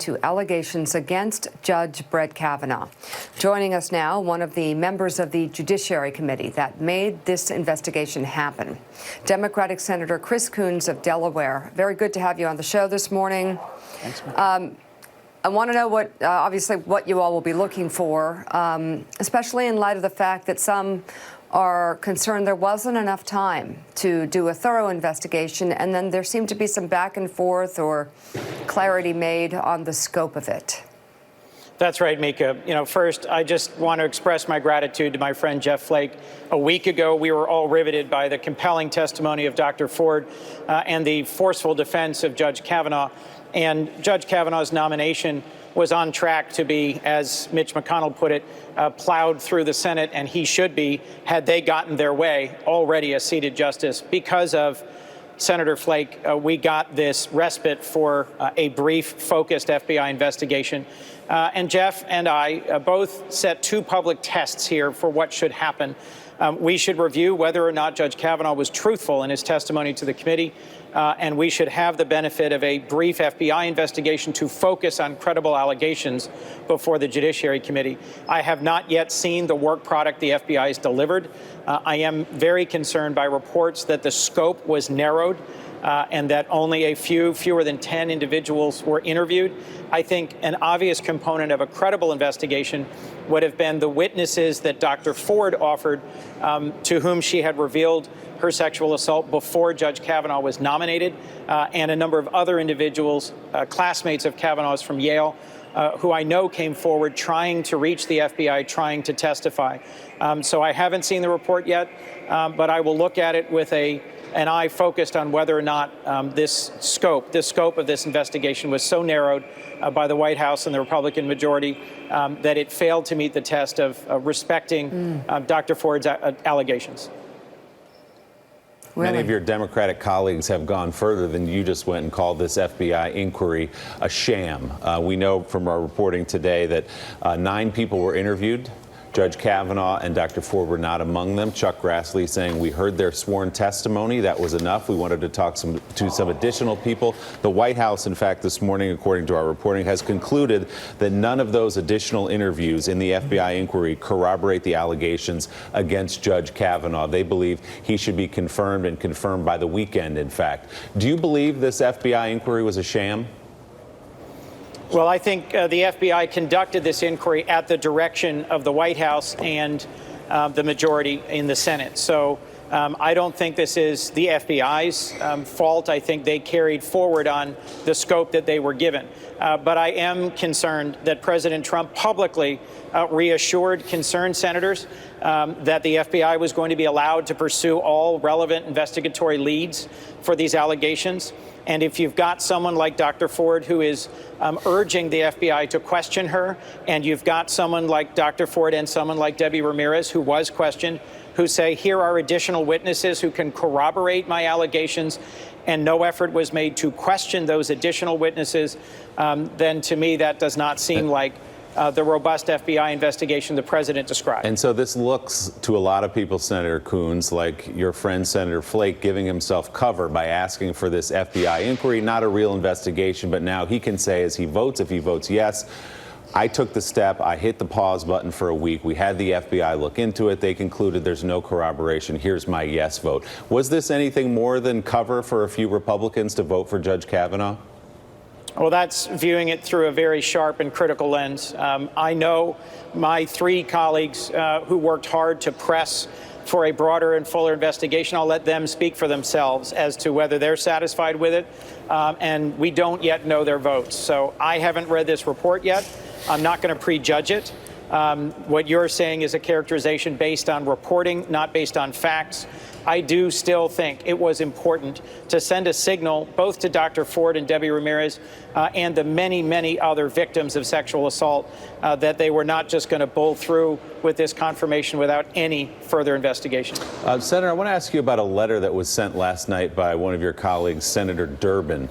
to allegations against Judge Brett Kavanaugh. Joining us now, one of the members of the Judiciary Committee that made this investigation happen, Democratic Senator Chris Coons of Delaware. Very good to have you on the show this morning. Thanks, I want to know obviously what you all will be looking for, especially in light of the fact that some are concerned there wasn't enough time to do a thorough investigation, and then there seemed to be some back and forth or clarity made on the scope of it. That's right, Mika. First, I just want to express my gratitude to my friend Jeff Flake. A week ago, we were all riveted by the compelling testimony of Dr. Ford and the forceful defense of Judge Kavanaugh. And Judge Kavanaugh's nomination was on track to be, as Mitch McConnell put it, plowed through the Senate, and he should be, had they gotten their way, already a seated justice. Because of Senator Flake, we got this respite for a brief, focused FBI investigation. And Jeff and I both set two public tests here for what should happen. We should review whether or not Judge Kavanaugh was truthful in his testimony to the committee, and we should have the benefit of a brief FBI investigation to focus on credible allegations before the Judiciary Committee. I have not yet seen the work product the FBI has delivered. I am very concerned by reports that the scope was narrowed and that only fewer than 10 individuals were interviewed. I think an obvious component of a credible investigation would have been the witnesses that Dr. Ford offered, to whom she had revealed her sexual assault before Judge Kavanaugh was nominated, and a number of other individuals, classmates of Kavanaugh's from Yale, who I know came forward trying to reach the FBI, trying to testify. So I haven't seen the report yet, but I will look at it with an eye focused on whether or not this scope of this investigation was so narrowed by the White House and the Republican majority that it failed to meet the test of respecting Dr. Ford's allegations. Really? Many of your Democratic colleagues have gone further than you just went and called this FBI inquiry a sham. We know from our reporting today that 9 people were interviewed. Judge Kavanaugh and Dr. Ford were not among them. Chuck Grassley saying we heard their sworn testimony. That was enough. We wanted to talk to some additional people. The White House, in fact, this morning, according to our reporting, has concluded that none of those additional interviews in the FBI inquiry corroborate the allegations against Judge Kavanaugh. They believe he should be confirmed, and confirmed by the weekend, in fact. Do you believe this FBI inquiry was a sham? Well, I think the FBI conducted this inquiry at the direction of the White House and the majority in the Senate. So I don't think this is the FBI's fault. I think they carried forward on the scope that they were given. But I am concerned that President Trump publicly reassured concerned senators that the FBI was going to be allowed to pursue all relevant investigatory leads for these allegations. And if you've got someone like Dr. Ford who is urging the FBI to question her, and you've got someone like Dr. Ford and someone like Debbie Ramirez, who was questioned, who say, here are additional witnesses who can corroborate my allegations, and no effort was made to question those additional witnesses, then to me that does not seem like the robust FBI investigation the president described. And so this looks to a lot of people, Senator Coons, like your friend Senator Flake giving himself cover by asking for this FBI inquiry, not a real investigation, but now he can say as he votes, if he votes yes, I took the step, I hit the pause button for a week, we had the FBI look into it, they concluded there's no corroboration, here's my yes vote. Was this anything more than cover for a few Republicans to vote for Judge Kavanaugh? Well, that's viewing it through a very sharp and critical lens. I know my 3 colleagues who worked hard to press for a broader and fuller investigation. I'll let them speak for themselves as to whether they're satisfied with it. And we don't yet know their votes. So I haven't read this report yet. I'm not going to prejudge it. What you're saying is a characterization based on reporting, not based on facts. I do still think it was important to send a signal both to Dr. Ford and Debbie Ramirez and the many, many other victims of sexual assault that they were not just going to bowl through with this confirmation without any further investigation. Senator, I want to ask you about a letter that was sent last night by one of your colleagues, Senator Durbin,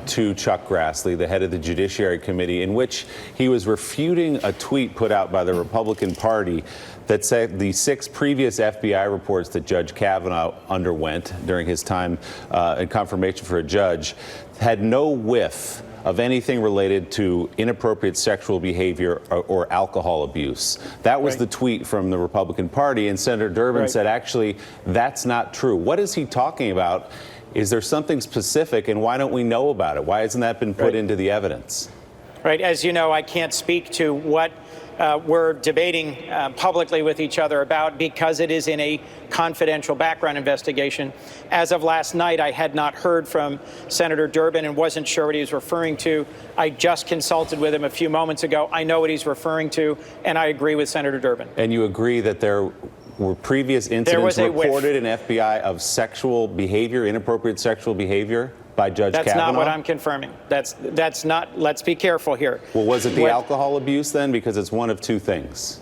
to Chuck Grassley, the head of the Judiciary Committee, in which he was refuting a tweet put out by the Republican Party that said the 6 previous FBI reports that Judge Kavanaugh underwent during his time in confirmation for a judge had no whiff of anything related to inappropriate sexual behavior or alcohol abuse. That was Right. the tweet from the Republican Party, and Senator Durbin Right. said, actually, that's not true. What is he talking about? Is there something specific, and why don't we know about it? Why hasn't that been put Right. into the evidence? Right. As you know, I can't speak to what we're debating publicly with each other about because it is in a confidential background investigation. As of last night, I had not heard from Senator Durbin and wasn't sure what he was referring to. I just consulted with him a few moments ago. I know what he's referring to, and I agree with Senator Durbin. And you agree that there were previous incidents reported in FBI of sexual behavior, inappropriate sexual behavior by Judge Kavanaugh? That's not what I'm confirming. That's not, let's be careful here. Well, was it the alcohol abuse then? Because it's one of two things.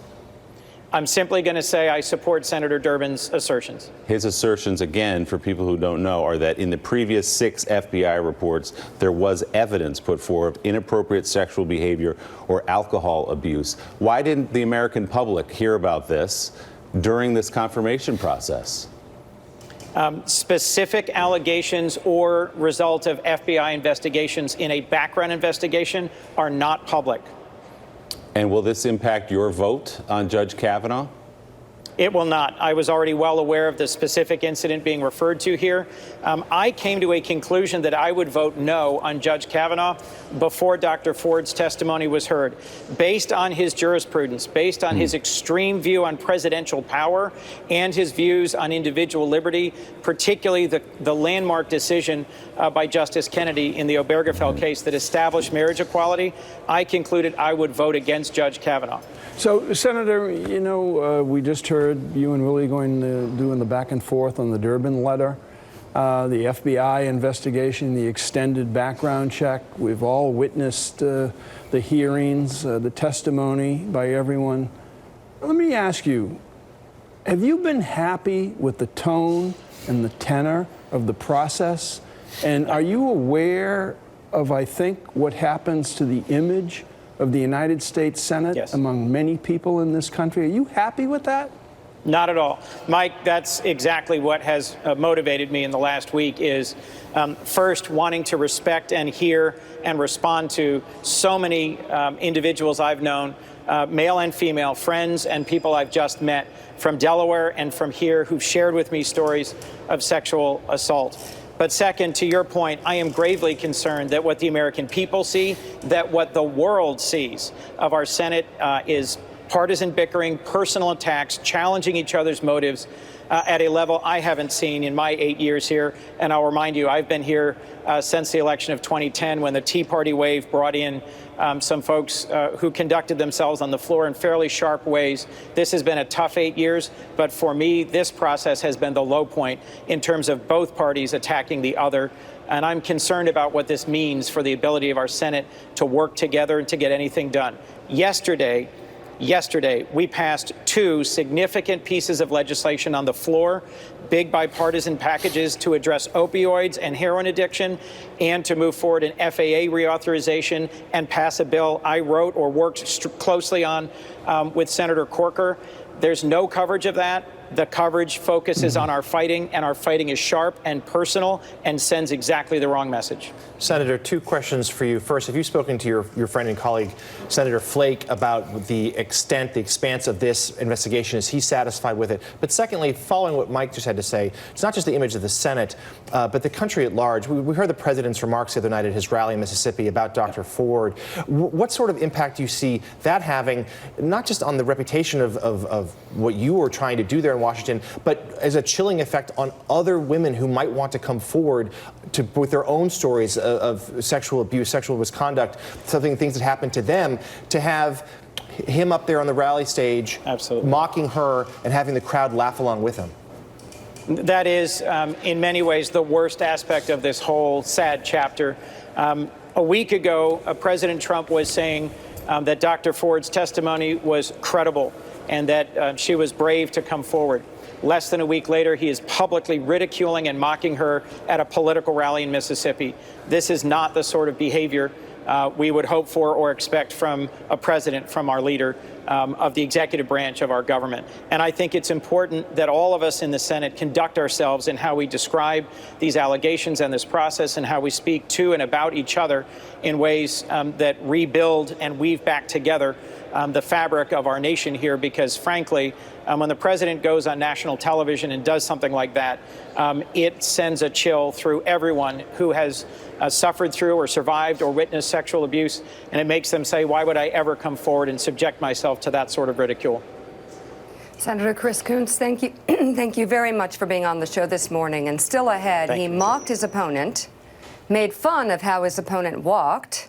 I'm simply going to say I support Senator Durbin's assertions. His assertions, again, for people who don't know, are that in the previous 6 FBI reports, there was evidence put forward of inappropriate sexual behavior or alcohol abuse. Why didn't the American public hear about this during this confirmation process? Specific allegations or result of FBI investigations in a background investigation are not public. And will this impact your vote on Judge Kavanaugh? It will not. I was already well aware of the specific incident being referred to here. I came to a conclusion that I would vote no on Judge Kavanaugh before Dr. Ford's testimony was heard, based on his jurisprudence, based on his extreme view on presidential power and his views on individual liberty, particularly the landmark decision by Justice Kennedy in the Obergefell case that established marriage equality. I concluded I would vote against Judge Kavanaugh. So, Senator, you know, we just heard you and Willie doing the back and forth on the Durbin letter, the FBI investigation, the extended background check. We've all witnessed the hearings, the testimony by everyone. Let me ask you, have you been happy with the tone and the tenor of the process? And are you aware of, I think, what happens to the image of the United States Senate Yes. among many people in this country? Are you happy with that? Not at all. Mike, that's exactly what has motivated me in the last week is first wanting to respect and hear and respond to so many individuals I've known, male and female, friends and people I've just met from Delaware and from here who've shared with me stories of sexual assault. But second, to your point, I am gravely concerned that what the American people see, that what the world sees of our Senate is partisan bickering, personal attacks, challenging each other's motives at a level I haven't seen in my 8 years here. And I'll remind you, I've been here since the election of 2010 when the Tea Party wave brought in some folks who conducted themselves on the floor in fairly sharp ways. This has been a tough 8 years, but for me, this process has been the low point in terms of both parties attacking the other. And I'm concerned about what this means for the ability of our Senate to work together and to get anything done. Yesterday, we passed 2 significant pieces of legislation on the floor, big bipartisan packages to address opioids and heroin addiction, and to move forward an FAA reauthorization and pass a bill I wrote or worked closely on with Senator Corker. There's no coverage of that. The coverage focuses on our fighting, and our fighting is sharp and personal and sends exactly the wrong message. Senator, 2 questions for you. First, have you spoken to your friend and colleague, Senator Flake, about the extent, the expanse of this investigation? Is he satisfied with it? But secondly, following what Mike just had to say, it's not just the image of the Senate, but the country at large. We heard the president's remarks the other night at his rally in Mississippi about Dr. Ford. What sort of impact do you see that having, not just on the reputation of what you were trying to do there in Washington, but as a chilling effect on other women who might want to come forward with their own stories of sexual abuse, sexual misconduct, things that happened to them, to have him up there on the rally stage, Absolutely. mocking her and having the crowd laugh along with him? That is, in many ways, the worst aspect of this whole sad chapter. A week ago, President Trump was saying that Dr. Ford's testimony was credible and that she was brave to come forward. Less than a week later, he is publicly ridiculing and mocking her at a political rally in Mississippi. This is not the sort of behavior we would hope for or expect from a president, from our leader. of the executive branch of our government. And I think it's important that all of us in the Senate conduct ourselves in how we describe these allegations and this process and how we speak to and about each other in ways that rebuild and weave back together the fabric of our nation here, because frankly, when the president goes on national television and does something like that, it sends a chill through everyone who has suffered through or survived or witnessed sexual abuse, and it makes them say, why would I ever come forward and subject myself to that sort of ridicule? Senator Chris Coons, thank you. Thank you very much for being on the show this morning. And still ahead, he mocked his opponent, made fun of how his opponent walked,